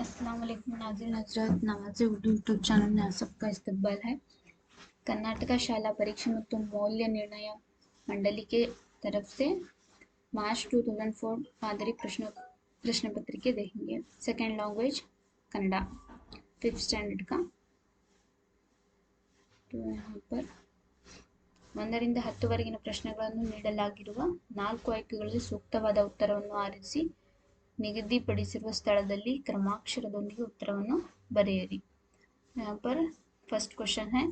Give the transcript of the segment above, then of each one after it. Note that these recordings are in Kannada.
अस्सलाम वालेकुम नाज़रीन हज़रात, नवाज़े उर्दू यूट्यूब चैनल में आप सबका इस्तकबाल है। कर्नाटका शाला परीक्षा ಮತ್ತು ಮೌಲ್ಯ ನಿರ್ಣಯ मंडली के तरफ से मार्च 2004 मादरी प्रश्न पत्रिके देखेंगे। Second language Kannada, 5th standard का। तो यहाँ पर 1 ರಿಂದ 10ವರೆಗಿನ ಪ್ರಶ್ನೆಗಳನ್ನು ನೀಡಲಾಗಿರುವ 4 ಆಯ್ಕೆಗಳಲ್ಲಿ ಸೂಕ್ತವಾದ ಉತ್ತರವನ್ನು ಆರಿಸಿ ನಿಗದಿಪಡಿಸಿರುವ ಸ್ಥಳದಲ್ಲಿ क्रमाक्षರದೊಂದಿಗೆ ಉತ್ತರವನ್ನು ಬರೆಯಿರಿ। यहाँ पर फर्स्ट क्वेश्चन है,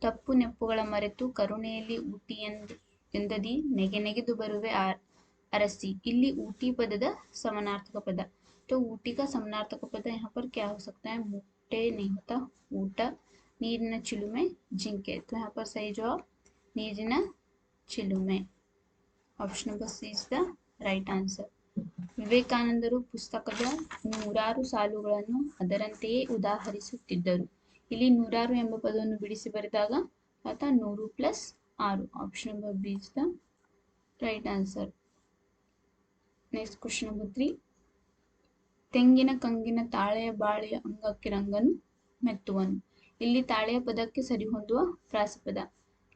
ತಪ್ಪು ನೆಪ್ಪುಗಳ ಮರೆತು ಕರುಣೆಯಲ್ಲಿ ಊಟಿ ಎಂದದಿ ನೆಗೆ ನೆಗೆದು ಬರುವೆ अरसी। इल्ली ऊटी पद समानार्थक पद। तो ऊटी का समानार्थक पद यहाँ पर क्या हो सकता है? मुट्टे नहीं होता, ऊटा। नीरिन चिलुमे जिंके। तो यहाँ पर सही जवाब नीरिन चिलुमे। Option number C is the right answer. ವಿವೇಕಾನಂದರು ಪುಸ್ತಕದ ನೂರಾರು ಸಾಲುಗಳನ್ನು ಅದರಂತೆಯೇ ಉದಾಹರಿಸುತ್ತಿದ್ದರು। ಇಲ್ಲಿ ನೂರಾರು ಎಂಬ ಪದವನ್ನು ಬಿಡಿಸಿ ಬರೆದಾಗ ಅಥವಾ 100 + 6। Option number B is the right answer. Next question number 3, ತೆಂಗಿನ ಕಂಗಿನ ತಾಳೆಯ ಬಾಳೆಯ ಅಂಗಕ್ಕೆ ರಂಗನು ಮೆತ್ತುವನು। ಇಲ್ಲಿ ತಾಳೆಯ ಪದಕ್ಕೆ ಸರಿಹೊಂದುವ ಪ್ರಾಸಪದ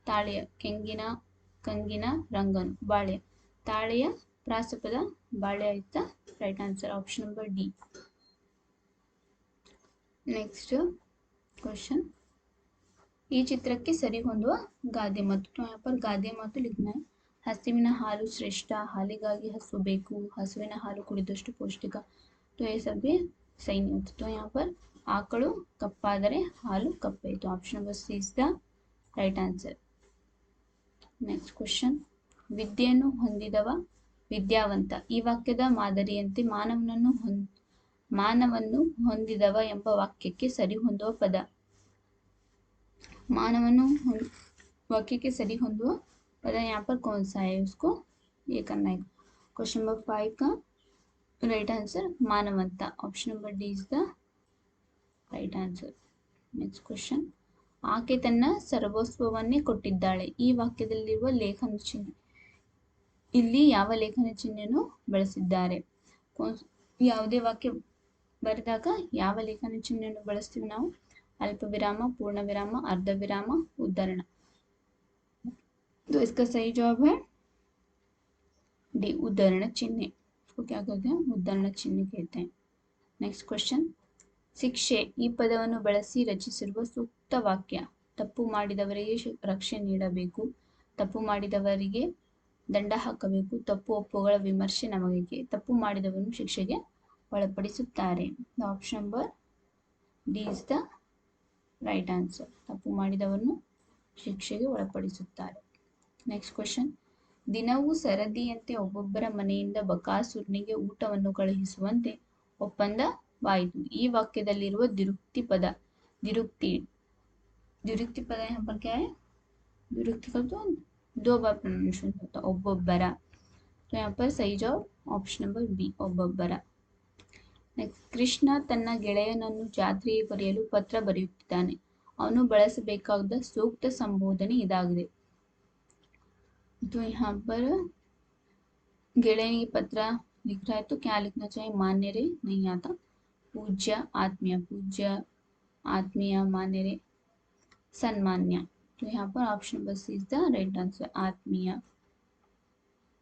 ತಾಳೆಯ, ಕೆಂಗಿನ ಕಂಗಿನ ರಂಗನು ಬಾಳೆಯ, ತಾಳೆಯ ಪ್ರಾಸಪದ ಬಾಳೆ ಆಯ್ತಾ right answer. Option number D. Next question, ಈ ಚಿತ್ರಕ್ಕೆ ಸರಿ ಹೊಂದುವ ಗಾದೆ ಮಾತು। तो यहाँ पर ಗಾದೆ ಮಾತು लिखना है। ಹಸುವಿನ ಹಾಲು ಶ್ರೇಷ್ಠ, ಹಾಲಿಗಾಗಿ ಹಸು ಬೇಕು, ಹಸುವಿನ ಹಾಲು ಕುಡಿದಷ್ಟು ಪೌಷ್ಟಿಕ। तो ये सब भी सही नहीं होता। तो यहाँ पर ಆಕಳು ಕಪ್ಪಾದರೆ ಹಾಲು ಕಪ್ಪೆ। तो option number C is the right answer. Next question, ವಿದ್ಯೆಯನ್ನು ಹೊಂದಿದವ ವಿದ್ಯಾವಂತ। ಈ ವಾಕ್ಯದ ಮಾದರಿಯಂತೆ ಮಾನವನ್ನು ಹೊಂದಿದವ ಎಂಬ ವಾಕ್ಯಕ್ಕೆ ಸರಿಹೊಂದುವ ಪದ। ಮಾನವನ್ನು वाक्य के सरी ಹೊಂದುವ पद यहाँ पर कौन सा है, उसको ये करना है। क्वेश्चन नंबर 5 का राइट आंसर मानवंत। Option number D is the right answer. Next question, ಆಕೆ ತನ್ನ ಸರ್ವಸ್ವವನ್ನೇ ಕೊಟ್ಟಿದ್ದಾಳೆ। ಈ ವಾಕ್ಯದಲ್ಲಿರುವ ಲೇಖನ ಚಿಹ್ನೆ, ಇಲ್ಲಿ ಯಾವ ಲೇಖನ ಚಿಹ್ನೆಯನ್ನು ಬಳಸಿದ್ದಾರೆ? ಯಾವುದೇ ವಾಕ್ಯ ಬರೆದಾಗ ಯಾವ ಲೇಖನ ಚಿಹ್ನೆಯನ್ನು ಬಳಸ್ತೀವಿ ನಾವು? अल्प विराम, पूर्ण विराम, अर्ध विराम, उद्धरण। तो इसका सही जवाब है डी, उद्धरण चिन्ह। इसको क्या कहते हैं? उद्धरण चिन्ह कहते हैं। नेक्स्ट क्वेश्चन, ಶಿಕ್ಷೆ ಈ ಪದವನ್ನು ಬಳಸಿ ರಚಿಸಿರುವ ಸೂಕ್ತ ವಾಕ್ಯ। ತಪ್ಪು ಮಾಡಿದವರಿಗೆ ರಕ್ಷೆ ನೀಡಬೇಕು, ತಪ್ಪು ಮಾಡಿದವರಿಗೆ ದಂಡ ಹಾಕಬೇಕು, ತಪ್ಪು ಒಪ್ಪುಗಳ ವಿಮರ್ಶೆ ನಮಗೆ, ತಪ್ಪು ಮಾಡಿದವರನ್ನು ಶಿಕ್ಷೆಗೆ ಒಳಪಡಿಸುತ್ತಾರೆ। Option number D is the right answer. ತಪ್ಪು ಮಾಡಿದವರನ್ನು ಶಿಕ್ಷೆಗೆ ಒಳಪಡಿಸುತ್ತಾರೆ। ನೆಕ್ಸ್ಟ್ ಕ್ವೆಶ್ಚನ್, ದಿನವೂ ಸರದಿಯಂತೆ ಒಬ್ಬೊಬ್ಬರ ಮನೆಯಿಂದ ಬಕಾಸುರನಿಗೆ ಊಟವನ್ನು ಕಳುಹಿಸುವಂತೆ ಒಪ್ಪಂದವಾಯಿತು। ಈ ವಾಕ್ಯದಲ್ಲಿರುವ द्विरुक्ति पद, द्विरुक्ति पद यहाँ पर क्या है? द्विरुक्ति का तो 2 बार प्रोनाउंसिएशन होता है, ಒಬ್ಬೊಬ್ಬರ। तो यहाँ पर सही जवाब ऑप्शन नंबर बी, ಒಬ್ಬೊಬ್ಬರ। ನೆಕ್ಸ್ಟ್, ಕೃಷ್ಣ ತನ್ನ ಗೆಳೆಯನನ್ನು ಜಾತ್ರೆಗೆ ಕರೆಯಲು ಪತ್ರ ಬರೆಯುತ್ತಿದ್ದಾನೆ। ಅವನು ಬಳಸಬೇಕಾದ ಸೂಕ್ತ ಸಂಬೋಧನೆ ಇದಾಗಿದೆ। तो यहाँ पर ಗೆಳೆಯನಿಗೆ ಪತ್ರ लिख रहा है तो क्या लिखना चाहिए? मान्य रे नहीं आता, पूज्य आत्मीय, पूज्य आत्मीय, मान्य रे सन्मान्य। तो यहाँ पर option number C is the right answer, आत्मीय।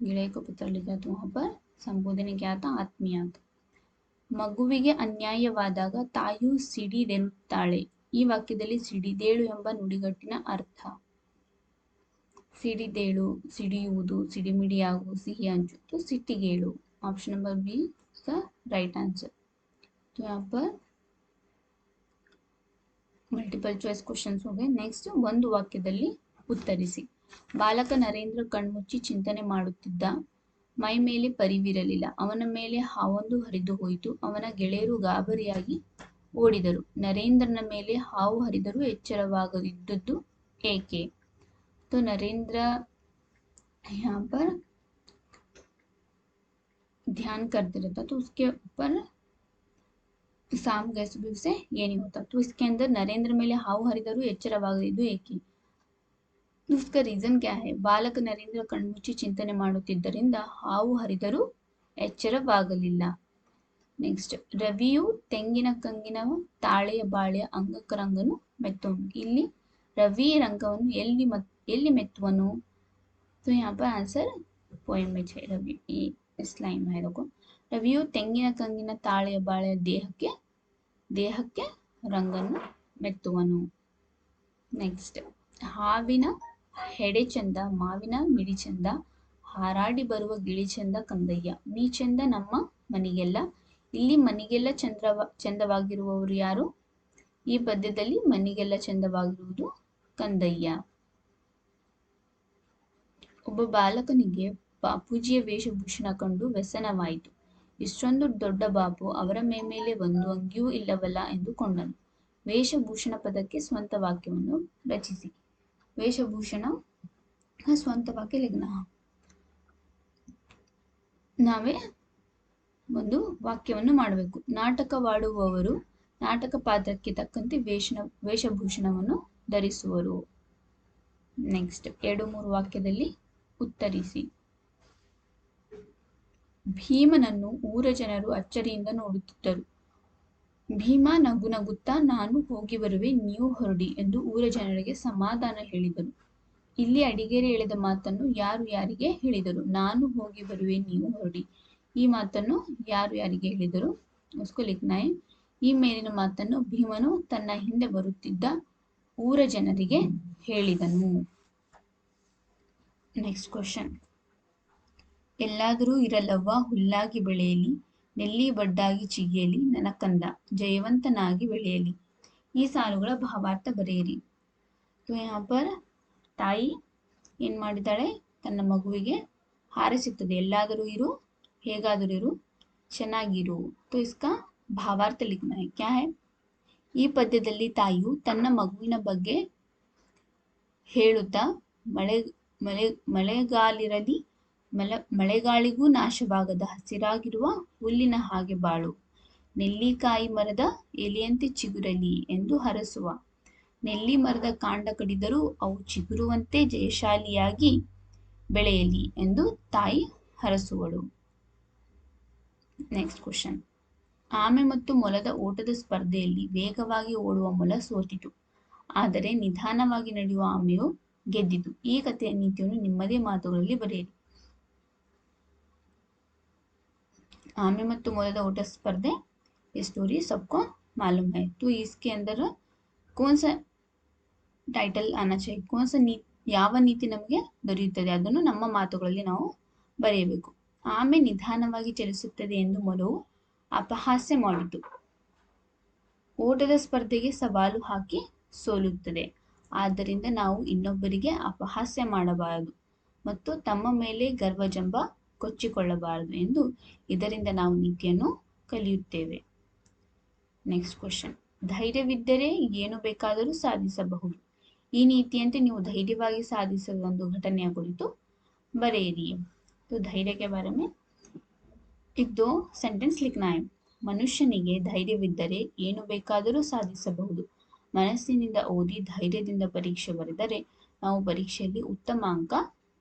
ಗೆಳೆಯ को पत्र लिखा तो वहाँ पर संबोधने क्या था? आत्मीय था। ಮಗುವಿಗೆ ಅನ್ಯಾಯವಾದಾಗ ತಾಯಿಯು ಸಿಡಿದೆನ್ನುತ್ತಾಳೆ। ಈ ವಾಕ್ಯದಲ್ಲಿ ಸಿಡಿದೇಳು ಎಂಬ ನುಡಿಗಟ್ಟಿನ ಅರ್ಥ? ಸಿಡಿದೇಳು, ಸಿಡಿಯುವುದು, ಸಿಡಿಮಿಡಿಯಾಗು, ಸಿಹಿ ಹಂಚು, तो ಸಿಟ್ಟಿಗೇಳು। Option number B is the right answer. तो यहाँ पर मल्टीपल चॉइस क्वेश्चंस हो गए। नेक्स्ट, ಒಂದು ವಾಕ್ಯದಲ್ಲಿ ಉತ್ತರಿಸಿ। ಬಾಲಕ ನರೇಂದ್ರ ಕಣ್ಮುಚ್ಚಿ ಚಿಂತನೆ ಮಾಡುತ್ತಿದ್ದ, ಮೈ ಮೇಲೆ ಪರಿವಿರಲಿಲ್ಲ, ಅವನ ಮೇಲೆ ಹಾವೊಂದು ಹರಿದು ಹೋಯಿತು, ಅವನ ಗೆಳೆಯರು ಗಾಬರಿಯಾಗಿ ಓಡಿದರು, ನರೇಂದ್ರನ ಮೇಲೆ ಹಾವು ಹರಿದರೂ ಎಚ್ಚರವಾಗದಿದ್ದದ್ದು ಏಕೆ? तो नरेंद्र यहाँ पर ध्यान करते रहता, तो उसके ऊपर शाम गए सुबह से ये नहीं होता। तो इसके अंदर नरेंद्र ಮೇಲೆ ಹಾವು ಹರಿದರೂ ಎಚ್ಚರವಾಗದಿದ್ದು ಏಕೆ? उसका रीजन क्या है? ಬಾಲಕ ನರೇಂದ್ರ ಕಣ್ಮುಚ್ಚಿ ಚಿಂತನೆ ಮಾಡುತ್ತಿದ್ದರಿಂದ ಹಾವು ಹರಿದರೂ ಎಚ್ಚರವಾಗಲಿಲ್ಲ। ನೆಕ್ಸ್ಟ್ ರವಿಯು ತೆಂಗಿನ ಕಂಗಿನ ತಾಳೆಯ ಬಾಳೆಯ ಅಂಗಕರಂಗನು ಮೆತ್ತುವನು. ಇಲ್ಲಿ रवि रंगವನ್ನು ಎಲ್ಲಿ ಮೆತ್ತುವನು? तो यहाँ पर आंसर पोएम में है रवि, इस लाइन में है देखो। रविಯು ತೆಂಗಿನ ಕಂಗಿನ ತಾಳೆಯ ಬಾಳೆಯ ದೇಹಕ್ಕೆ ರಂಗನ್ನು ಮೆತ್ತುವನು. ನೆಕ್ಸ್ಟ್ ಹಾವಿನ ಹೆಡೆ ಚಂದ ಮಾವಿನ ಮಿಡಿ ಚಂದ ಹಾರಾಡಿ ಬರುವ ಗಿಳಿ ಚಂದ ಕಂದಯ್ಯ. ನೀ ಚಂದ ನಮ್ಮ ಮನಿಗೆಲ್ಲ. ಇಲ್ಲಿ ಮನಿಗೆಲ್ಲ ಚಂದವಾಗಿರುವವರು ಯಾರು? ಈ ಪದ್ಯದಲ್ಲಿ ಮನಿಗೆಲ್ಲ ಚಂದವಾಗಿರುವುದು ಕಂದಯ್ಯ. ಒಬ್ಬ ಬಾಲಕನಿಗೆ ಬಾಪೂಜಿಯ ವೇಷಭೂಷಣ ಕಂಡು ವ್ಯಸನವಾಯಿತು. ಇಷ್ಟೊಂದು ದೊಡ್ಡ ಬಾಪು ಅವರ ಮೇಲೆ ಒಂದು ಅಂಗಿಯೂ ಇಲ್ಲವಲ್ಲ ಎಂದುಕೊಂಡನು. ವೇಷಭೂಷಣ ಪದಕ್ಕೆ ಸ್ವಂತ ವಾಕ್ಯವನ್ನು ರಚಿಸಿ. ವೇಷಭೂಷಣ ಸ್ವಂತ ವಾಕ್ಯ ಲಿಖನ. ನಾವೇ ಒಂದು ವಾಕ್ಯವನ್ನು ಮಾಡಬೇಕು. ನಾಟಕವಾಡುವವರು ನಾಟಕ ಪಾತ್ರಕ್ಕೆ ತಕ್ಕಂತೆ ವೇಷಭೂಷಣವನ್ನು ಧರಿಸುವರು. ನೆಕ್ಸ್ಟ್ 2-3 ವಾಕ್ಯದಲ್ಲಿ ಉತ್ತರಿಸಿ. ಭೀಮನನ್ನು ಊರ ಜನರು ಅಚ್ಚರಿಯಿಂದ ನೋಡುತ್ತಿದ್ದರು. ಭೀಮ ನಗುತ್ತಾ ನಾನು ಹೋಗಿ ಬರುವೆ ನೀವು ಹೊರಡಿ ಎಂದು ಊರ ಜನರಿಗೆ ಸಮಾಧಾನ ಹೇಳಿದರು. ಇಲ್ಲಿ ಅಡಿಗೇರಿ ಎಳೆದ ಮಾತನ್ನು ಯಾರು ಯಾರಿಗೆ ಹೇಳಿದರು? ನಾನು ಹೋಗಿ ಬರುವೆ ನೀವು ಹೊರಡಿ. ಈ ಮಾತನ್ನು ಯಾರು ಯಾರಿಗೆ ಹೇಳಿದರು? ಉಸ್ಕೋ ಲಿಖನಾ ಹೈ. ಈ ಮೇಲಿನ ಮಾತನ್ನು ಭೀಮನು ತನ್ನ ಹಿಂದೆ ಬರುತ್ತಿದ್ದ ಊರ ಜನರಿಗೆ ಹೇಳಿದನು. Next question. ಎಲ್ಲಾದರೂ ಇರಲವ್ವ ಹುಲ್ಲಾಗಿ ಬೆಳೆಯಲಿ ನೆಲ್ಲಿ ಬಡ್ಡಾಗಿ ಚಿಗಿಯಲಿ ನನ್ನ ಕಂದ ಜಯವಂತನಾಗಿ ಬೆಳೆಯಲಿ. ಈ ಸಾಲುಗಳ ಭಾವಾರ್ಥ ಬರೆಯಿರಿ. तो यहाँ पर ತಾಯಿ ಏನ್ ಮಾಡಿದ್ದಾಳೆ? ತನ್ನ ಮಗುವಿಗೆ ಹಾರೈಸುತ್ತದೆ. ಎಲ್ಲಾದರೂ ಇರು, ಹೇಗಾದರೂ ಇರು, ಚೆನ್ನಾಗಿರು. तो इसका ಭಾವಾರ್ಥ लिखना है. क्या है? ಈ ಪದ್ಯದಲ್ಲಿ ತಾಯಿಯು ತನ್ನ ಮಗುವಿನ ಬಗ್ಗೆ ಹೇಳುತ್ತಾ ಮಳೆಗಾಲಿರಲಿ ಮಳೆಗಾಳಿಗೂ ನಾಶವಾಗದ ಹಸಿರಾಗಿರುವ ಹುಲ್ಲಿನ ಹಾಗೆ ಬಾಳು, ನೆಲ್ಲಿಕಾಯಿ ಮರದ ಎಲೆಯಂತೆ ಚಿಗುರಲಿ ಎಂದು ಹರಸುವ. ನೆಲ್ಲಿ ಮರದ ಕಾಂಡ ಕಡಿದರೂ ಅವು ಚಿಗುರುವಂತೆ ಜಯಶಾಲಿಯಾಗಿ ಬೆಳೆಯಲಿ ಎಂದು ತಾಯಿ ಹರಸುವಳು. Next question. ಆಮೆ ಮತ್ತು ಮೊಲದ ಓಟದ ಸ್ಪರ್ಧೆಯಲ್ಲಿ ವೇಗವಾಗಿ ಓಡುವ ಮೊಲ ಸೋತಿತು, ಆದರೆ ನಿಧಾನವಾಗಿ ನಡೆಯುವ ಆಮೆಯು ಗೆದ್ದಿತು. ಈ ಕಥೆಯ ನೀತಿಯನ್ನು ನಿಮ್ಮದೇ ಮಾತುಗಳಲ್ಲಿ ಬರೆಯಿರಿ. आमे ಮತ್ತು ಮೊಲದ ಓಟ स्पर्धे ये स्टोरी सबको मालूम है. तो इसके अंदर कौन सा टाइटल आना चाहिए? कौन सा ಯಾವ ನೀತಿ ನಮಗೆ ದೊರೆಯುತ್ತದೆ ಅದನ್ನು ನಮ್ಮ ಮಾತುಗಳಲ್ಲಿ ನಾವು ಬರೆಯಬೇಕು. ಆಮೆ ನಿಧಾನವಾಗಿ ಚಲಿಸುತ್ತದೆ ಎಂದು ಮೊಲವು ಅಪಹಾಸ್ಯ ಮಾಡಿತು. ಓಟದ ಸ್ಪರ್ಧೆಗೆ ಸವಾಲು ಹಾಕಿ ಸೋಲುತ್ತದೆ. ಆದ್ದರಿಂದ ನಾವು ಇನ್ನೊಬ್ಬರಿಗೆ ಅಪಹಾಸ್ಯ ಮಾಡಬಾರದು ಮತ್ತು ತಮ್ಮ ಮೇಲೆ ಗರ್ವಜಂಬ ಕೊಚ್ಚಿಕೊಳ್ಳಬಾರದು ಎಂದು ಇದರಿಂದ ನಾವು ನೀತಿಯನ್ನು ಕಲಿಯುತ್ತೇವೆ. Next question. ಧೈರ್ಯವಿದ್ದರೆ ಏನು ಬೇಕಾದರೂ ಸಾಧಿಸಬಹುದು. ಈ ನೀತಿಯಂತೆ ನೀವು ಧೈರ್ಯವಾಗಿ ಸಾಧಿಸುವ ಒಂದು ಘಟನೆಯ ಕುರಿತು ಬರೆಯಿರಿ. तो धैर्य के बारे में 1-2 ಸೆಂಟೆನ್ಸ್ लिखना है. ಮನುಷ್ಯನಿಗೆ ಧೈರ್ಯವಿದ್ದರೆ ಏನು ಬೇಕಾದರೂ ಸಾಧಿಸಬಹುದು. ಮನಸ್ಸಿನಿಂದ ಓದಿ ಧೈರ್ಯದಿಂದ ಪರೀಕ್ಷೆ ಬರೆದರೆ ನಾವು ಪರೀಕ್ಷೆಯಲ್ಲಿ ಉತ್ತಮ ಅಂಕ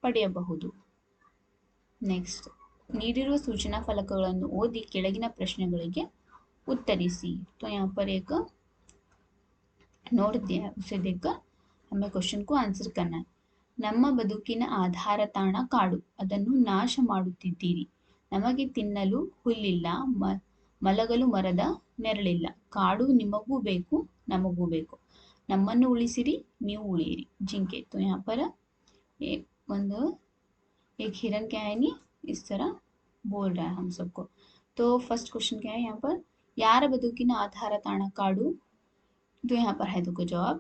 ಪಡೆಯಬಹುದು. ನೆಕ್ಸ್ಟ್. ನೀಡಿರುವ ಸೂಚನಾ ಫಲಕಗಳನ್ನು ಓದಿ ಕೆಳಗಿನ ಪ್ರಶ್ನೆಗಳಿಗೆ उत्तरिसी. तो यहाँ पर एक नोट दिया है, उसे देखकर हमें क्वेश्चन को आंसर करना है. ನಮ್ಮ ಬದುಕಿನ ಆಧಾರ ತಾಣ ಕಾಡು, ಅದನ್ನು ನಾಶ ಮಾಡುತ್ತಿದ್ದೀರಿ. ನಮಗೆ ತಿನ್ನಲು ಹುಲ್ಲಿಲ್ಲ, ಮಲಗಲು ಮರದ ನೆರಳಿಲ್ಲ. ಕಾಡು ನಿಮಗೂ ಬೇಕು, ನಮಗೂ ಬೇಕು. ನಮ್ಮನ್ನು ಉಳಿಸಿರಿ, ನೀವು ಉಳಿಯಿರಿ. ಜಿಂಕೆ. तो यहाँ पर एक हिरन क्या है नहीं इस तरह बोल रहा है हम सबको. तो फर्स्ट क्वेश्चन क्या है यहाँ पर? यार बदुकिन आधार ताण काಡು. तो यहाँ पर है देखो जवाब.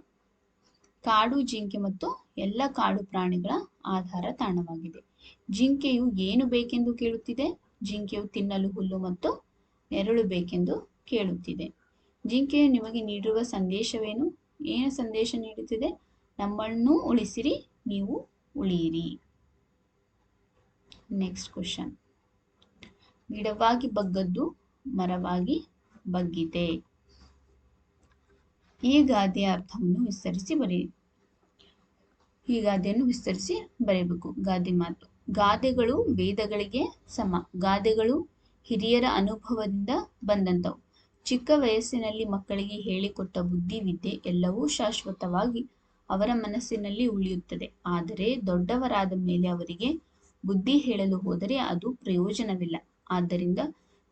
ಕಾಡು ಜಿಂಕೆ ಮತ್ತು ಎಲ್ಲ ಕಾಡು ಪ್ರಾಣಿಗಳ ಆಧಾರ ತಾಣವಾಗಿದೆ. ಜಿಂಕೆಯು ಏನು ಬೇಕೆಂದು ಕೇಳುತ್ತಿದೆ? ಜಿಂಕೆಯು ತಿನ್ನಲು ಹುಲ್ಲು ಮತ್ತು ನೆರಳು ಬೇಕೆಂದು ಕೇಳುತ್ತಿದೆ. ಜಿಂಕೆಯು ನಿಮಗೆ ನೀಡಿರುವ ಸಂದೇಶವೇನು? ಏನು ಸಂದೇಶ ನೀಡುತ್ತಿದೆ? ನಮ್ಮನ್ನು ಉಳಿಸಿರಿ, ನೀವು ಉಳಿಯಿರಿ. Next question. ಗಿಡವಾಗಿ ಬಗ್ಗದ್ದು ಮರವಾಗಿ ಬಗ್ಗಿದೆ. ಈ ಗಾದೆಯ ಅರ್ಥವನ್ನು ವಿಸ್ತರಿಸಿ ಬರೆಯಿರಿ. ಈ ಗಾದೆಯನ್ನು ವಿಸ್ತರಿಸಿ ಬರೆಯಬೇಕು. ಗಾದೆ ಮಾತು. ಗಾದೆಗಳು ವೇದಗಳಿಗೆ ಸಮ. ಗಾದೆಗಳು ಹಿರಿಯರ ಅನುಭವದಿಂದ ಬಂದಂಥವು. ಚಿಕ್ಕ ವಯಸ್ಸಿನಲ್ಲಿ ಮಕ್ಕಳಿಗೆ ಹೇಳಿಕೊಟ್ಟ ಬುದ್ಧಿವಿದ್ಯೆ ಎಲ್ಲವೂ ಶಾಶ್ವತವಾಗಿ ಅವರ ಮನಸ್ಸಿನಲ್ಲಿ ಉಳಿಯುತ್ತದೆ. ಆದರೆ ದೊಡ್ಡವರಾದ ಮೇಲೆ ಅವರಿಗೆ ಬುದ್ಧಿ ಹೇಳಲು ಹೋದರೆ ಅದು ಪ್ರಯೋಜನವಿಲ್ಲ. ಆದ್ದರಿಂದ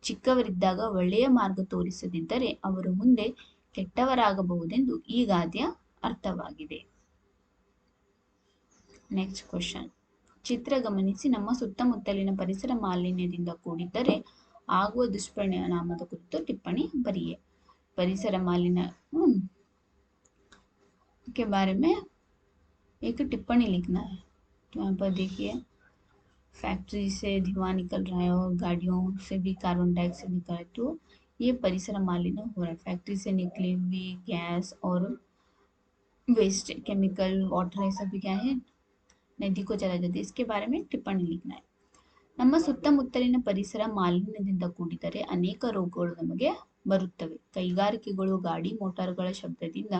ಚಿಕ್ಕವರಿದ್ದಾಗ ಒಳ್ಳೆಯ ಮಾರ್ಗ ತೋರಿಸದಿದ್ದರೆ ಅವರು ಮುಂದೆ ಕೆಟ್ಟವರಾಗಬಹುದೆಂದು ಈ ಗಾದೆಯ ಅರ್ಥವಾಗಿದೆ. Next question. ಚಿತ್ರ ಗಮನಿಸಿ ನಮ್ಮ ಸುತ್ತಮುತ್ತಲಿನ ಪರಿಸರ ಮಾಲಿನ್ಯದಿಂದ ಕೂಡಿದ್ದರೆ ಆಗುವ ದುಷ್ಪರಿಣಾಮದ ಕುರಿತು ಟಿಪ್ಪಣಿ बरिए. परिसर मालिन्य के बारे में एक टिप्पणी लिखना है. तो यहाँ पर देखिए, फैक्ट्री से धुआं निकल रहा है और गाड़ियों से भी कार्बन डाइऑक्साइड निकल रहा है, तो ये परिसर मालिन्य हो रहा है. फैक्ट्री से निकली हुई गैस और वेस्ट केमिकल वाटर ये सब भी क्या है, नदी को चला जाता है. इसके बारे में टिप्पणी लिखना है. ನಮ್ಮ ಸುತ್ತಮುತ್ತಲಿನ ಪರಿಸರ ಮಾಲಿನ್ಯದಿಂದ ಕೂಡಿದರೆ ಅನೇಕ ರೋಗಗಳು ನಮಗೆ ಬರುತ್ತವೆ. ಕೈಗಾರಿಕೆಗಳು, ಗಾಡಿ ಮೋಟಾರ್ಗಳ ಶಬ್ದದಿಂದ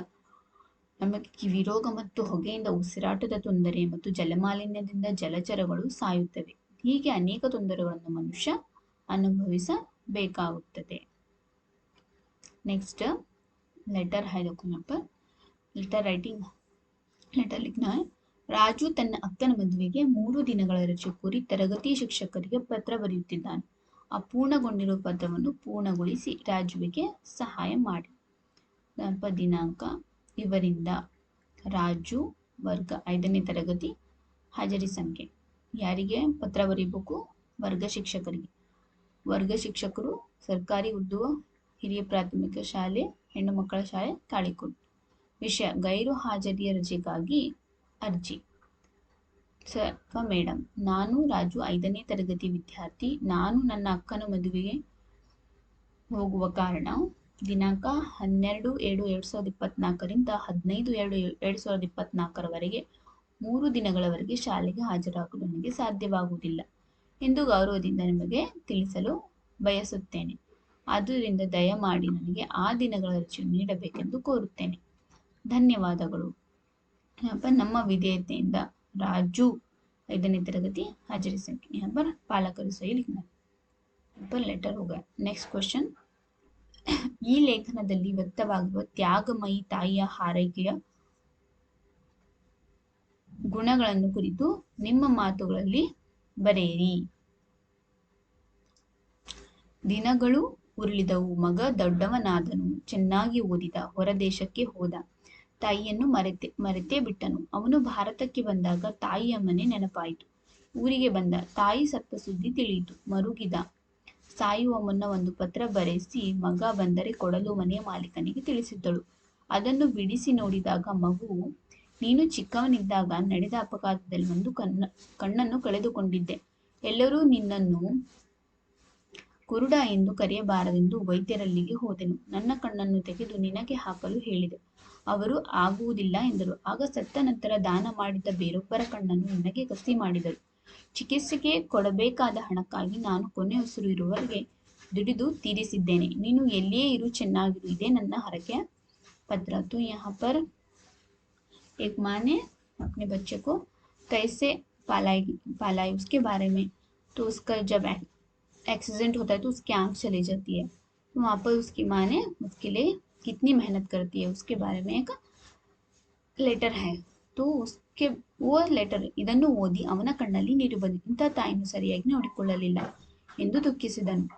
ನಮಗೆ ಕಿವಿರೋಗ ಮತ್ತು ಹೊಗೆಯಿಂದ ಉಸಿರಾಟದ ತೊಂದರೆ ಮತ್ತು ಜಲಮಾಲಿನ್ಯದಿಂದ ಜಲಚರಗಳು ಸಾಯುತ್ತವೆ. ಹೀಗೆ ಅನೇಕ ತೊಂದರೆಗಳನ್ನು ಮನುಷ್ಯ ಅನುಭವಿಸಬೇಕಾಗುತ್ತದೆ. नेक्स्ट लेटर है, देखो यहाँ पर लेटर राइटिंग. लेटर लिखना है. ರಾಜು ತನ್ನ ಅಕ್ಕನ ಮದುವೆಗೆ 3 ದಿನಗಳ ರಜೆ ಕೋರಿ ತರಗತಿ ಶಿಕ್ಷಕರಿಗೆ ಪತ್ರ ಬರೆಯುತ್ತಿದ್ದಾನೆ. ಅಪೂರ್ಣಗೊಂಡಿರುವ ಪತ್ರವನ್ನು ಪೂರ್ಣಗೊಳಿಸಿ ರಾಜುವಿಗೆ ಸಹಾಯ ಮಾಡಿ. ದಿನಾಂಕ ಇವರಿಂದ ರಾಜು ವರ್ಗ 5ನೇ ತರಗತಿ ಹಾಜರಿ ಸಂಖ್ಯೆ. ಯಾರಿಗೆ ಪತ್ರ ಬರೀಬೇಕು? ವರ್ಗ ಶಿಕ್ಷಕರಿಗೆ. ವರ್ಗ ಶಿಕ್ಷಕರು ಸರ್ಕಾರಿ ಉರ್ದು ಹಿರಿಯ ಪ್ರಾಥಮಿಕ ಶಾಲೆ ಹೆಣ್ಣು ಮಕ್ಕಳ ಶಾಲೆ ತಾಳಿಕೋಟೆ. ವಿಷಯ ಗೈರು ಹಾಜರಿಯ ರಜೆಗಾಗಿ ಅರ್ಜಿ. ಮೇಡಮ್, ನಾನು ರಾಜು 5ನೇ ತರಗತಿ ವಿದ್ಯಾರ್ಥಿ. ನಾನು ನನ್ನ ಅಕ್ಕನ ಮದುವೆಗೆ ಹೋಗುವ ಕಾರಣ ದಿನಾಂಕ 12/7/2024ರಿಂದ 15/2/2024ರವರೆಗೆ 3 ದಿನಗಳವರೆಗೆ ಶಾಲೆಗೆ ಹಾಜರಾಗಲು ನನಗೆ ಸಾಧ್ಯವಾಗುವುದಿಲ್ಲ ಎಂದು ಗೌರವದಿಂದ ನಿಮಗೆ ತಿಳಿಸಲು ಬಯಸುತ್ತೇನೆ. ಆದ್ದರಿಂದ ದಯಮಾಡಿ ನನಗೆ ಆ ದಿನಗಳ ರಜೆ ನೀಡಬೇಕೆಂದು ಕೋರುತ್ತೇನೆ. ಧನ್ಯವಾದಗಳು. ನಮ್ಮ ವಿಧೇಯತೆಯಿಂದ राजू 5ನೇ ತರಗತಿ हाजिरी संख्या. यहाँ पर पालकರು सही लिखना. यहाँ पर लेटर हो गया. Next question. ಈ ಲೇಖನದಲ್ಲಿ ವ್ಯಕ್ತವಾಗಿರುವ ತ್ಯಾಗಮಯಿ ತಾಯಿಯ ಹಾರೈಕೆಯ ಗುಣಗಳನ್ನು ಕುರಿತು ನಿಮ್ಮ ಮಾತುಗಳಲ್ಲಿ ಬರೆಯಿರಿ. ದಿನಗಳು ಉರುಳಿದವು. ಮಗ ದೊಡ್ಡವನಾದನು. ಚೆನ್ನಾಗಿ ಓದಿದ. ಹೊರದೇಶಕ್ಕೆ ಹೋದ. ತಾಯಿಯನ್ನು ಮರೆತೇ ಬಿಟ್ಟನು. ಅವನು ಭಾರತಕ್ಕೆ ಬಂದಾಗ ತಾಯಿಯ ಮನೆ ನೆನಪಾಯಿತು. ಊರಿಗೆ ಬಂದ. ತಾಯಿ ಸತ್ತ ಸುದ್ದಿ ತಿಳಿಯಿತು. ಮರುಗಿದ. ಸಾಯುವ ಮುನ್ನ ಒಂದು ಪತ್ರ ಬರೆಸಿ ಮಗ ಬಂದರೆ ಕೊಡಲು ಮನೆಯ ಮಾಲೀಕನಿಗೆ ತಿಳಿಸಿದ್ದಳು. ಅದನ್ನು ಬಿಡಿಸಿ ನೋಡಿದಾಗ ಮಗುವು, ನೀನು ಚಿಕ್ಕವನಿದ್ದಾಗ ನಡೆದ ಅಪಘಾತದಲ್ಲಿ ಒಂದು ಕಣ್ಣನ್ನು ಕಳೆದುಕೊಂಡಿದ್ದೆ. ಎಲ್ಲರೂ ನಿನ್ನನ್ನು ಕುರುಡ ಎಂದು ಕರೆಯಬಾರದೆಂದು ವೈದ್ಯರಲ್ಲಿಗೆ ಹೋದೆನು. ನನ್ನ ಕಣ್ಣನ್ನು ತೆಗೆದು ನಿನಗೆ ಹಾಕಲು ಹೇಳಿದೆ. ಅವರು ಆಗುವುದಿಲ್ಲ ಎಂದರು. ಆಗ ಸತ್ತ ನಂತರ ದಾನ ಮಾಡಿದ ಬೇರೊಬ್ಬರ ಕಣ್ಣನ್ನು ನಿನಗೆ ಕಸಿ ಮಾಡಿದರು. ಚಿಕಿತ್ಸೆಗೆ ಕೊಡಬೇಕಾದ ಹಣಕ್ಕಾಗಿ ನಾನು ಕೊನೆ ಉಸಿರು ಇರುವವರೆಗೆ ದುಡಿದು ತೀರಿಸಿದ್ದೇನೆ. ನೀನು ಎಲ್ಲಿಯೇ ಇರು, ಚೆನ್ನಾಗಿರು. ಇದೇ ನನ್ನ ಹರಕೆಯ पत्र. तो यहाँ पर एक माँ ने अपने बच्चे को कैसे पालाई उसके बारे में. तो उसका जब एक्सीडेंट होता है तो उसकी आँख चली जाती है. तो वहाँ पर उसकी माँ ने उसके लिए कितनी मेहनत करती है उसके बारे में एक ಲೆಟರ್ है. तो उसके वो ಲೆಟರ್ ಇದನ್ನು ಓದಿ ಅವನ ಕಣ್ಣಲ್ಲಿ ನೀರು ಬಂದಿತು. ಇಂಥ ತಾಯಿಯನ್ನು ಸರಿಯಾಗಿ ನೋಡಿಕೊಳ್ಳಲಿಲ್ಲ ಎಂದು ದುಃಖಿಸಿದನು.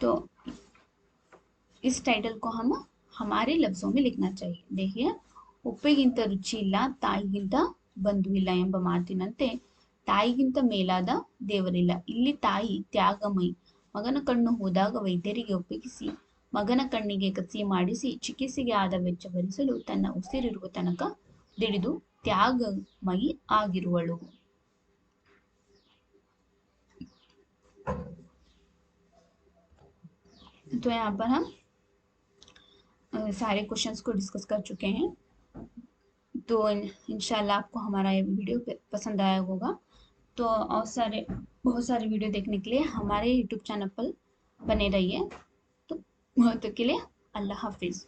तो इस टाइटल को हम हमारे लफ्जों में लिखना चाहिए. देखिए, ಉಪ್ಪಿಗಿಂತ ರುಚಿ ಇಲ್ಲ, ತಾಯಿಗಿಂತ ಬಂಧು ಇಲ್ಲ ಎಂಬ ಮಾತಿನಂತೆ ತಾಯಿಗಿಂತ ಮೇಲಾದ ದೇವರಿಲ್ಲ. ಇಲ್ಲಿ ತಾಯಿ ತ್ಯಾಗಮಯಿ. ಮಗನ ಕಣ್ಣು ಹೋದಾಗ ವೈದ್ಯರಿಗೆ ಒಪ್ಪಿಸಿ ಮಗನ ಕಣ್ಣಿಗೆ ಕಸಿ ಮಾಡಿಸಿ ಚಿಕಿತ್ಸೆಗೆ ಆದ ವೆಚ್ಚ ಭರಿಸಲು ತನ್ನ ಉಸಿರಿರುವ ತನಕ ದುಡಿದು ತ್ಯಾಗಮಯಿ ಆಗಿರುವಳು. तो यहाँ पर हम सारे क्वेश्चंस को डिस्कस कर चुके हैं. तो इंशाल्लाह आपको हमारा ये वीडियो पसंद आया होगा. तो और बहुत सारे वीडियो देखने के लिए हमारे YouTube चैनल पर बने रहिए. तो के लिए अल्लाह हाफिज़.